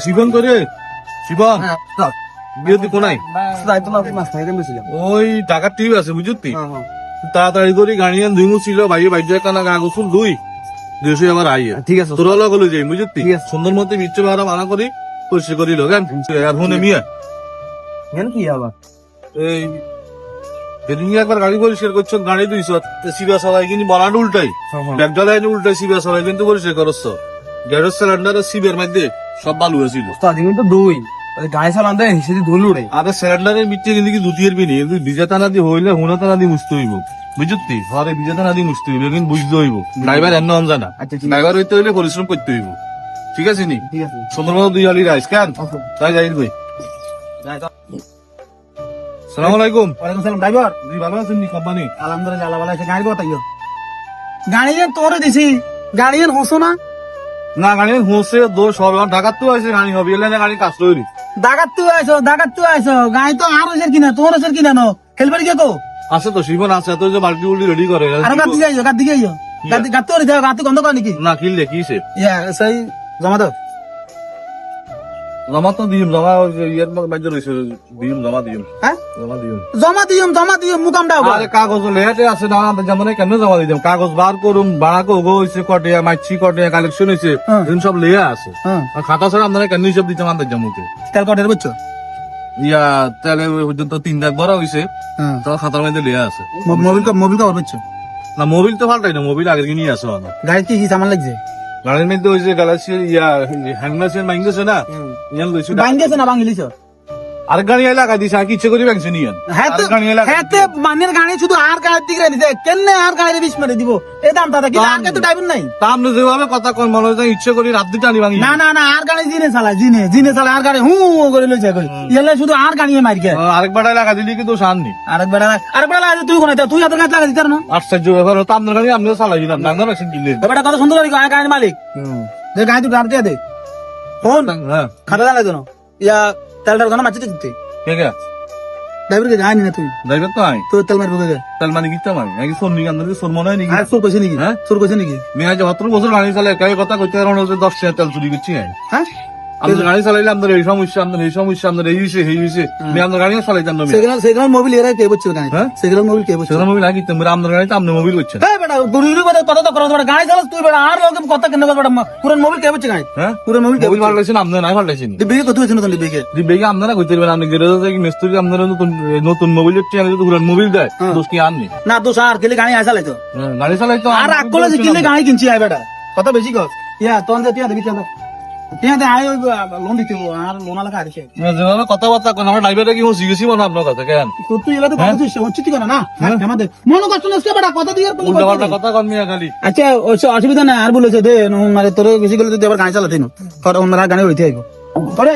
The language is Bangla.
শিবন করে শিবন বিরতি কোনাই ওই টাকার টিপ আছে বুঝতি তাড়াতাড়ি করে গাড়ি আন দুই মুছিল বাইরে বাইরে কানা গা গোসল দুই দেশে আবার আইয়ে ঠিক আছে তোরা লগলে যাই বুঝতি সুন্দর মতে বিচ্ছে ভাড়া মানা করি পরিষ্কার করি লোক ফোনে মিয়া কি আবার এই সেদিন একবার গাড়ি পরিষ্কার করছো গাড়ি দুইছ সিবা সবাই কিন্তু বলান উল্টাই ব্যাগডালাই উল্টাই সিবা সবাই কিন্তু পরিষ্কার করছ গ্যারেজ সিলিন্ডার সিবের মধ্যে সব বালু হয়েছিল কিন্তু দুই গাড়ি চালান দেয় সেটি ধুল উড়ে আরে সিলিন্ডারের মিটে কিন্তু কি দুটিয়ের বিনি বিজা টানা দিয়ে হইলে হুনা টানা দিয়ে মুছতে হইব বুঝতি ঘরে বিজা টানা দিয়ে মুছতে হইব কিন্তু বুঝতে হইব ড্রাইভার এমন হন জানা ড্রাইভার হইতে হইলে পরিশ্রম করতে হইব ঠিক আছে নি ঠিক আছে সুন্দর মতো দুই আলি রাইস কেন তাই যাই কই সালাম আলাইকুম ওয়ালাইকুম সালাম ড্রাইভার জি ভালো আছেন নি কোম্পানি আলহামদুলিল্লাহ আল্লাহ ভালো আছে গাড়ি কথাইও গাড়ি তোরে দিছি গাড়ি হসো না না গাড়ি হোসে দোষ হবে ঢাকার তো আছে গাড়ি হবে এলে গাড়ি কাজ তৈরি দাগাত তুই আইছো গাড়ি তো আর হইছে কিনা তোর হইছে কিনা নো খেলবার কে তো আছে তো শিবন আছে তো যে বাল্টি উল্টি রেডি করে আর গাত দিকে আইছো গাত তোরে দাও গাত গন্ধ কর নাকি না কিনলে কিসে ইয়া সেই জমা দাও জমা তো দিম জমা ইয়ের বাজার রইছে দিম জমা দিম হ্যাঁ জমা দিম জমা দিম মুকাম দাও আরে কাগজ লেটে আছে না জামানে কেন জমা দিম কাগজ বার করুম ভাড়া কো হইছে কটিয়া মাইছি কটিয়া কালেকশন হইছে এরকম সব লেয়া আছে আর খাতা ছাড়া আপনারা কেন হিসাব দিতে মান জামুকে তেল কটের বুঝছো ইয়া তাহলে পর্যন্ত 3 লাখ ভরা হইছে তো খাতার মধ্যে লেয়া আছে মোবিল কভার বুঝছো না মোবিল তো ফালটাই না মোবিল আগের কিনে আছে আমার গাড়ি কি সামান লাগছে গাড়ির মধ্যে হইছে গ্যালাক্সি ইয়া হ্যান্ডমেশন মাইঙ্গেছে না ইয়ান লইছে বাঙ্গেছে না বাঙ্গিলিছ আর গাড়ি লাগা দিছে আর কি ইচ্ছে করে ব্যাংছে নিয়ান হেতে মানের গাড়ি শুধু আর গাড়ি দিকে দিছে কেন আর গাড়ি বিশ মারে দিব এই দাম দাদা কি আর তো ড্রাইভার নাই তা আপনি যেভাবে কথা কন মনে হয় ইচ্ছে করে রাত দিতে আনি ভাঙি না না না আর গাড়ি জিনে চালায় জিনে চালায় আর গাড়ি হু করে লইছে কই ইলে শুধু আর গাড়ি মারি কে আরেকবার লাগা দিলি কি তো শান্তি আরেকবার লাগা তুই কোন তুই এত গাছ লাগা দিতার না আশ্চর্য ব্যাপার তো আপনার গাড়ি আপনিও চালাই দিলাম না না কিনলে ব্যাপারটা কত সুন্দর গাড়ির মালিক দে গাড়ি তুই দাঁড় দে ফোন খাতা দাঁড়ায় তো ইয়া তেলটার জন্য মাছি দিতে কে কে ড্রাইভার কে জানি না তুই ড্রাইভার তো আই তো তেল মারবো কে তেল মানে কি তামাই নাকি সোন নি গান সোন মনে হয় নাকি আর সোর কইছে নাকি হ্যাঁ সোর কইছে নাকি মেয়ে আজ 17 বছর গাড়ি চালায় কয় কথা কইতে আর 10 টাকা তেল চুরি করছি হ্যাঁ আমরা গাড়ি চালাইলে আমাদের এই সমস্যা আমাদের এই বিষয় মেয়ে আমরা গাড়িও চালাই জানো সেগুলো মোবিল এরা কে বুঝছো গাড়ি হ্যাঁ সেগুলো মোবিল কে বুঝছো সেগুলো মোবিল আগে তোমরা আমাদের গাড়িতে আপনি মোবিল করছেন হ্যাঁ বেটা দুরির কথা তো করো গাড়ি চালাস তুই বেটা আর লোকে কথা কেন বেটা পুরান মোবিল কে বুঝছো গাড়ি হ্যাঁ পুরান মোবিল কে মোবিল পাল্টাইছেন আপনি নাই পাল্টাইছেন দিবে কত হইছে নতুন দিবে দিবে আপনারা কইতে পারবেন আপনি গ্যারেজে যাই মিস্ত্রি আপনারা নতুন মোবিল চ্যানেলে তো পুরান মোবিল দেয় দোষ কি আননি না দোষ আর কেলে গাড়ি আসালাই তো গাড়ি চালাই তো আর আকলে যে কিলে গাড়ি কিনছি আই বেটা কথা বেশি কর ইয়া তোন যে তিয়া দিবি তিয়া দে আই লোন দিতে আর লোন লাগা আইছে যেভাবে কথাবার্তা কোন আমার ড্রাইভারটা কি হচ্ছে গেছি মনে আপনার কথা কেন তুই এলা তো কথা তুই হচ্ছে ঠিক না আমাদের মনে কষ্ট নষ্ট বেটা কথা দিয়ে উল্টা কথা কন মিয়া খালি আচ্ছা অসুবিধা নাই আর বলেছে দে মানে তোর বেশি গেলে তুই আবার গাড়ি চালাতে না তোর অন্যরা গাড়ি হইতে আইব করে